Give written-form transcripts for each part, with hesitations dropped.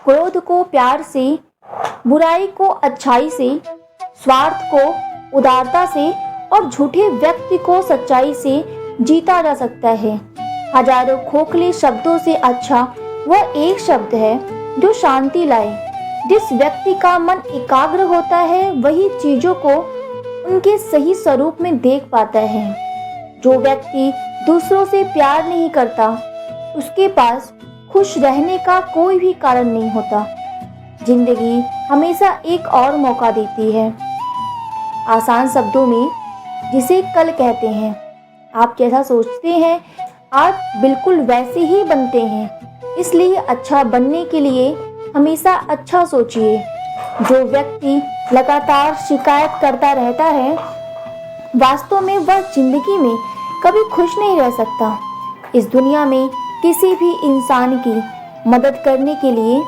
क्रोध को प्यार से, बुराई को अच्छाई से, स्वार्थ को उदारता से और झूठे व्यक्ति को सच्चाई से जीता जा सकता है। हजारों खोखले शब्दों से अच्छा वह एक शब्द है जो शांति लाए। जिस व्यक्ति का मन एकाग्र होता है वही चीजों को उनके सही स्वरूप में देख पाता है। जो व्यक्ति दूसरों से प्यार नहीं करता उसके पास खुश रहने का कोई भी कारण नहीं होता। जिंदगी हमेशा एक और मौका देती है। आसान शब्दों में जिसे कल कहते हैं। आप जैसा सोचते हैं आप बिल्कुल वैसे ही बनते हैं। इसलिए अच्छा बनने के लिए हमेशा अच्छा सोचिए। जो व्यक्ति लगातार शिकायत करता रहता है वास्तव में वह जिंदगी में कभी खुश नहीं रह सकता। इस दुनिया में किसी भी इंसान की मदद करने के लिए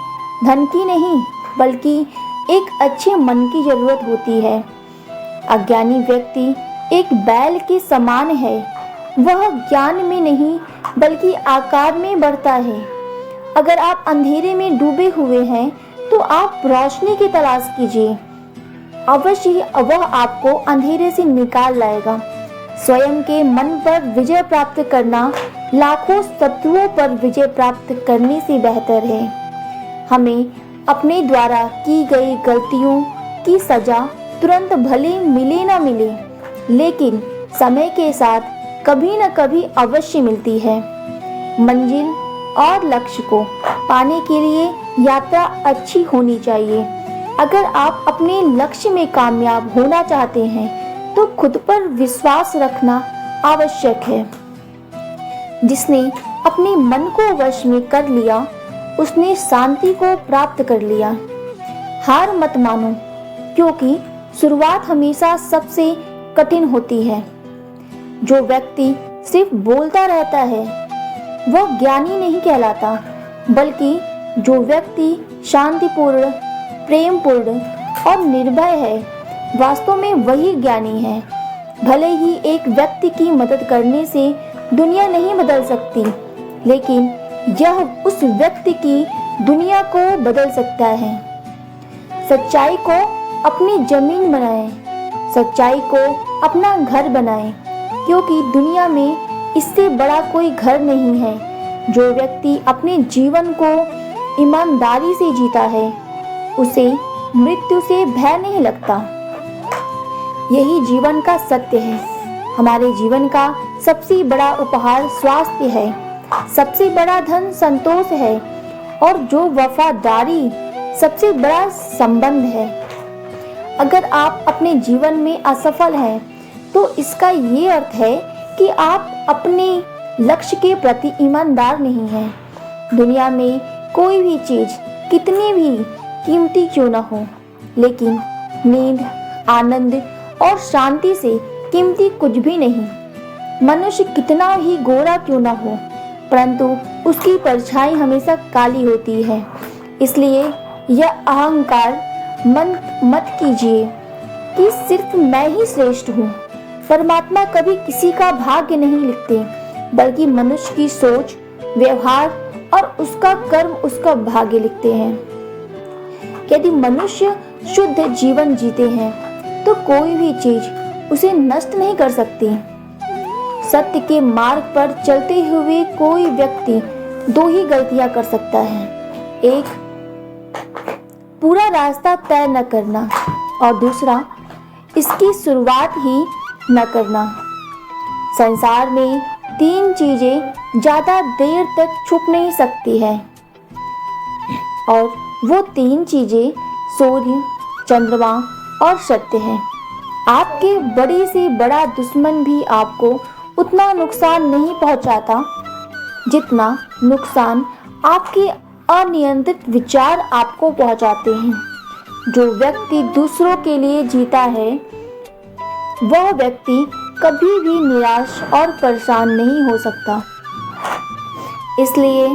धन की नहीं बल्कि एक अच्छे मन की जरूरत होती है। अज्ञानी व्यक्ति एक बैल के समान है। वह ज्ञान में नहीं बल्कि आकार में बढ़ता है। अगर आप अंधेरे में डूबे हुए हैं तो आप रोशनी की तलाश कीजिए। अवश्य ही वह आपको अंधेरे से निकाल लाएगा। स्वयं के मन पर विजय प्राप्त करना लाखों शत्रुओं पर विजय प्राप्त करने से बेहतर है। हमें अपने द्वारा की गई गलतियों की सजा तुरंत भले मिले ना मिले लेकिन समय के साथ कभी न कभी अवश्य मिलती है। मंजिल और लक्ष्य को पाने के लिए यात्रा अच्छी होनी चाहिए। अगर आप अपने लक्ष्य में कामयाब होना चाहते हैं तो खुद पर विश्वास रखना आवश्यक है। जिसने अपने मन को वश में कर लिया उसने शांति को प्राप्त कर लिया। हार मत मानो क्योंकि शुरुआत हमेशा सबसे कठिन होती है। जो व्यक्ति सिर्फ बोलता रहता है वह ज्ञानी नहीं कहलाता बल्कि जो व्यक्ति शांतिपूर्ण, प्रेमपूर्ण और निर्भय है वास्तव में वही ज्ञानी है। भले ही एक व्यक्ति की मदद करने से दुनिया नहीं बदल सकती लेकिन यह उस व्यक्ति की दुनिया को बदल सकता है। सच्चाई को अपनी जमीन बनाएं, सच्चाई को अपना घर बनाएं क्योंकि दुनिया में इससे बड़ा कोई घर नहीं है। जो व्यक्ति अपने जीवन को ईमानदारी से जीता है उसे मृत्यु से भय नहीं लगता। यही जीवन का सत्य है। हमारे जीवन का सबसे बड़ा उपहार स्वास्थ्य है, सबसे बड़ा धन संतोष है और जो वफादारी सबसे बड़ा संबंध है। अगर आप अपने जीवन में असफल हैं तो इसका ये अर्थ है कि आप अपने लक्ष्य के प्रति ईमानदार नहीं हैं। दुनिया में कोई भी चीज कितनी भी कीमती क्यों न हो लेकिन नींद, आनंद और शांति से कीमती कुछ भी नहीं। मनुष्य कितना ही गोरा क्यों न हो परंतु उसकी परछाई हमेशा काली होती है। इसलिए यह अहंकार मत कीजिए कि सिर्फ मैं ही श्रेष्ठ हूँ। परमात्मा कभी किसी का भाग्य नहीं लिखते बल्कि मनुष्य की सोच, व्यवहार और उसका कर्म उसका भाग्य लिखते हैं। यदि मनुष्य शुद्ध जीवन जीते हैं तो कोई भी चीज उसे नष्ट नहीं कर सकती। सत्य के मार्ग पर चलते हुए कोई व्यक्ति दो ही गलतियां कर सकता है। एक, पूरा रास्ता तय न करना और दूसरा इसकी शुरुआत ही न करना। संसार में तीन चीजें ज्यादा देर तक छुप नहीं सकती हैं और वो तीन चीजें सूर्य, चंद्रमा और सत्य हैं। आपके बड़े से बड़ा दुश्मन भी आपको उतना नुकसान नहीं पहुंचाता जितना नुकसान आपके अनियंत्रित विचार आपको पहुंचाते हैं। जो व्यक्ति दूसरों के लिए जीता है वह व्यक्ति कभी भी निराश और परेशान नहीं हो सकता। इसलिए